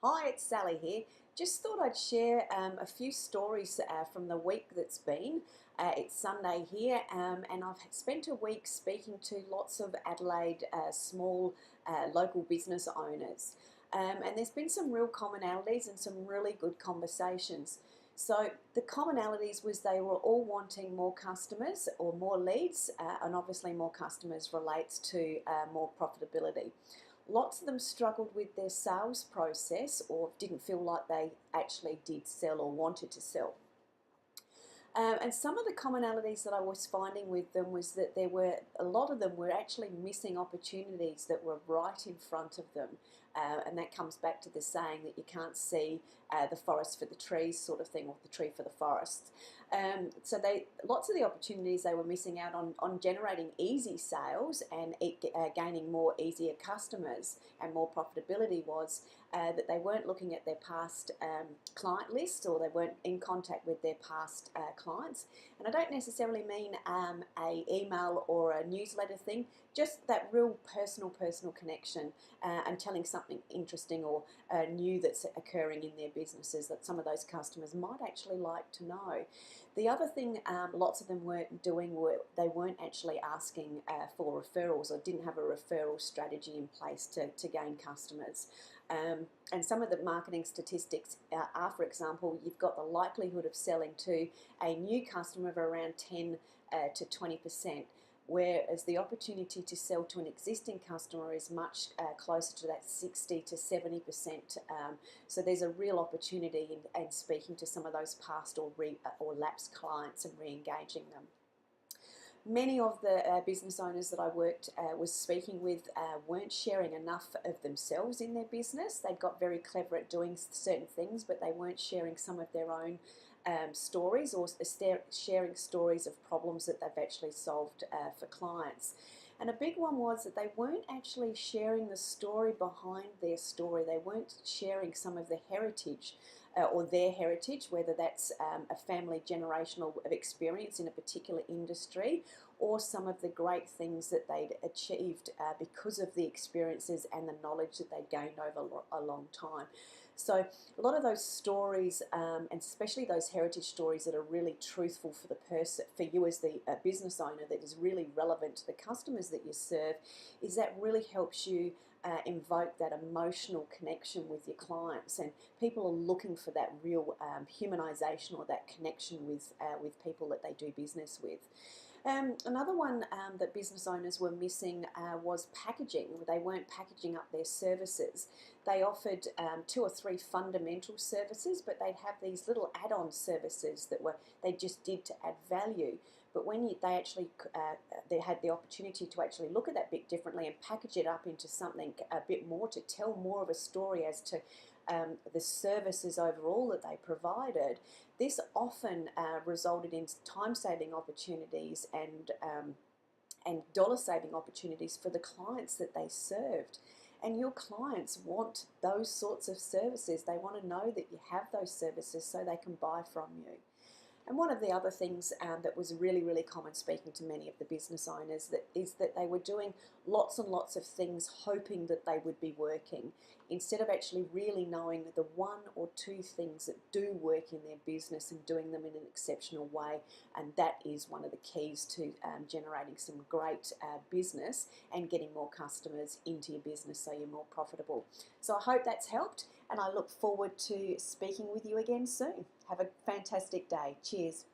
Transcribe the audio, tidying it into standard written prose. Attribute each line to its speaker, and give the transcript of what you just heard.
Speaker 1: Hi, it's Sally here. Just thought I'd share a few stories from the week that's been. It's Sunday here, and I've spent a week speaking to lots of Adelaide small local business owners. And there's been some real commonalities and some really good conversations. So the commonalities was they were all wanting more customers or more leads, and obviously more customers relates to more profitability. Lots of them struggled with their sales process or didn't feel like they actually did sell or wanted to sell. And some of the commonalities that I was finding with them was that there were a lot of them were actually missing opportunities that were right in front of them. And that comes back to the saying that you can't see the forest for the trees, sort of thing, or the tree for the forest. So lots of the opportunities they were missing out on generating easy sales and gaining more easier customers and more profitability was that they weren't looking at their past client list, or they weren't in contact with their past clients. And I don't necessarily mean a email or a newsletter thing, just that real personal connection and telling something interesting or new that's occurring in their businesses that some of those customers might actually like to know. The other thing lots of them weren't doing were they weren't actually asking for referrals or didn't have a referral strategy in place to gain customers. And some of the marketing statistics are, for example, you've got the likelihood of selling to a new customer of around 10 to 20%, whereas the opportunity to sell to an existing customer is much closer to that 60 to 70%. So there's a real opportunity in speaking to some of those past or lapsed clients and re-engaging them. Many of the business owners that I was speaking with weren't sharing enough of themselves in their business. They'd got very clever at doing certain things, but they weren't sharing some of their own stories or sharing stories of problems that they've actually solved for clients. And a big one was that they weren't actually sharing the story behind their story. They weren't sharing some of the heritage or their heritage, whether that's a family generational of experience in a particular industry or some of the great things that they'd achieved because of the experiences and the knowledge that they'd gained over a long time. So a lot of those stories, and especially those heritage stories that are really truthful for the person, for you as the business owner, that is really relevant to the customers that you serve, is that really helps you invoke that emotional connection with your clients, and people are looking for that real humanisation or that connection with people that they do business with. Another one that business owners were missing was packaging. They weren't packaging up their services. They offered 2 or 3 fundamental services, but they'd have these little add-on services that they just did to add value. But when they had the opportunity to actually look at that bit differently and package it up into something a bit more to tell more of a story as to the services overall that they provided, this often resulted in time-saving opportunities and dollar-saving opportunities for the clients that they served. And your clients want those sorts of services. They want to know that you have those services so they can buy from you. And one of the other things that was really common speaking to many of the business owners is that they were doing lots and lots of things hoping that they would be working, instead of actually really knowing the 1 or 2 things that do work in their business and doing them in an exceptional way. And that is one of the keys to generating some great business and getting more customers into your business so you're more profitable. So I hope that's helped, and I look forward to speaking with you again soon. Have a fantastic day. Cheers.